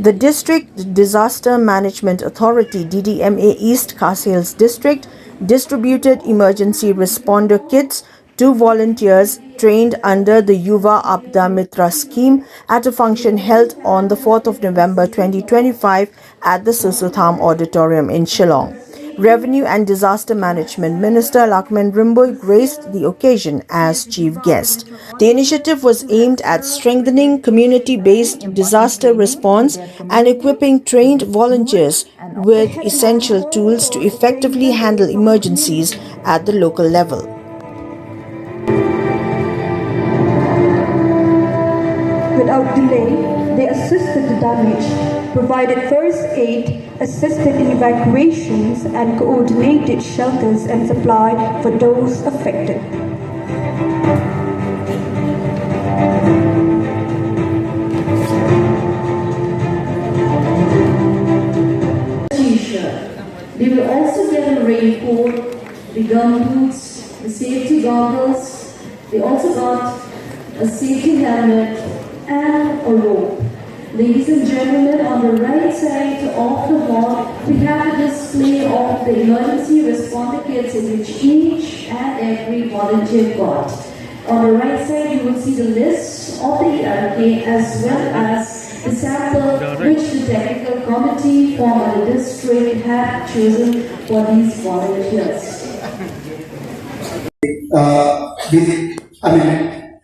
The District Disaster Management Authority (Ddma) East Khasi Hills District distributed emergency responder kits to volunteers trained under the Yuva Aapda Mitra Scheme at a function held on the 4th of November 2025 at the Soso Tham Auditorium in Shillong. Revenue and Disaster Management Minister Lakman Rimboy graced the occasion as chief guest. The initiative was aimed at strengthening community-based disaster response and equipping trained volunteers with essential tools to effectively handle emergencies at the local level. Without delay, they assisted the damaged, provided first aid, assisted in evacuations, and coordinated shelters and supply for those affected. T-shirt. They will also get a raincoat, the gumboots, the safety goggles. They also got a safety helmet and a rope. Ladies and gentlemen, on the right side of the wall, we have a display of the emergency responder kits in which each and every volunteer got. On the right side, you will see the list of the ERK as well as the sample which the technical committee from the district had chosen for these volunteers.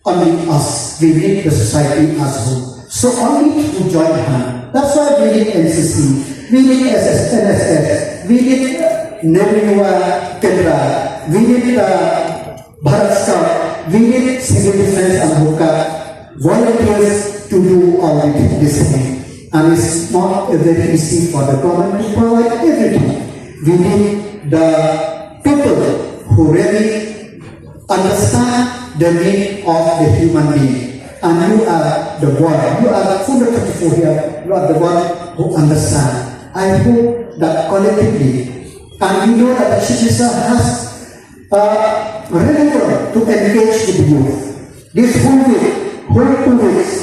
Only us, we need the society as a whole. So only to join hand. That's why we need NCC, we need NSS, we need Yuva Aapda, we need Bharat Scout, we need civil defense and Hoka volunteers to do all this thing. And it's not very easy for the government to provide everything. We need the people who really understand the need of the human being. And you are the one, you are the 124 here, you are the one who understand. I hope that collectively, and we know that the Chief Minister has really to engage with the youth. This whole 2 weeks,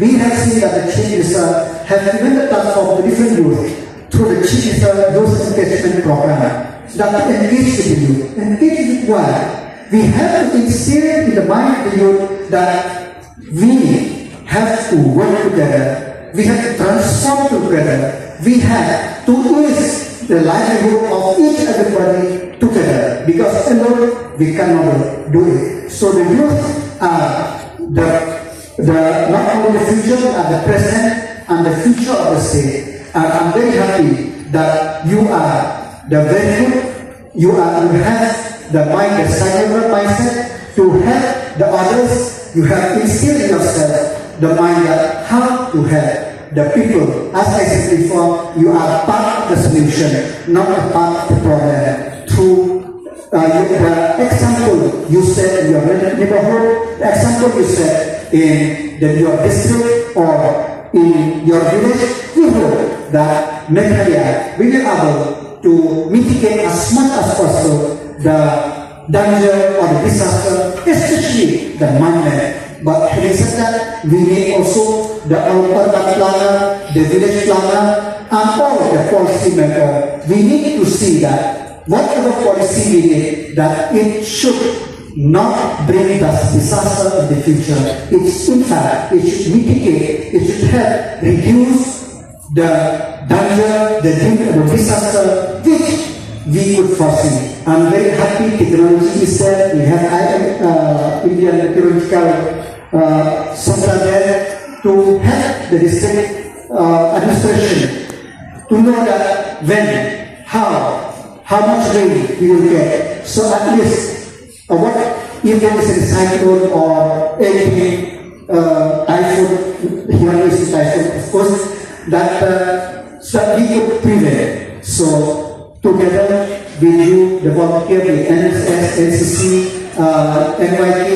we have seen that the Chief Minister has given the platform to different youth through the Chief Minister Youth Engagement Program that to engage with the youth. Engage with why? We have to instill in the mind of the youth that we have to work together, we have to transform together, we have to raise the livelihood of each and everybody together, because alone we cannot do it. So the youth are the not only the future, but the present and the future of the state. And I'm very happy that you are the very good, you have the mind, the cyber mindset to help the others. You have instilled in yourself the mind that how to help the people. As I said before, you are part of the solution, not a part of the problem. Through the example you said in your neighborhood, the example you said in your district or in your village, we hope that Meghalaya will be able to mitigate as much as possible the danger or the disaster, especially the man-made. But having said that, we need also the urban planner, the village planner, and all the policy makers. We need to see that whatever policy we need, that it should not bring us disaster in the future. It's in fact, it should mitigate, it should help reduce the danger, the disaster which we could foresee. I'm very happy technology is there. We have Indian Meteorological Center there to help the district administration to know that when, how much rain we will get. So at least what if there is a cyclone or anything, typhoon, here is typhoon, of course, that so we could prevent. So together with you, the volunteer, the NSS, NCC, NYK,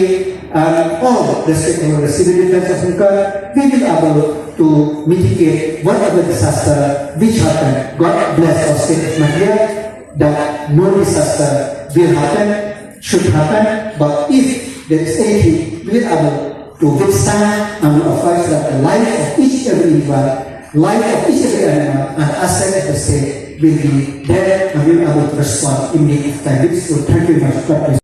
and all the stakeholders, civil defense of Hungary, we will be able to mitigate whatever disaster which happened. God bless our state of Meghalaya that no disaster will happen, should happen, but if there is anything, we will be able to withstand and advise that the life of each and every one life of each and every animal and asset of the state will be there and will be able to respond in the time. Thank you very much. God bless.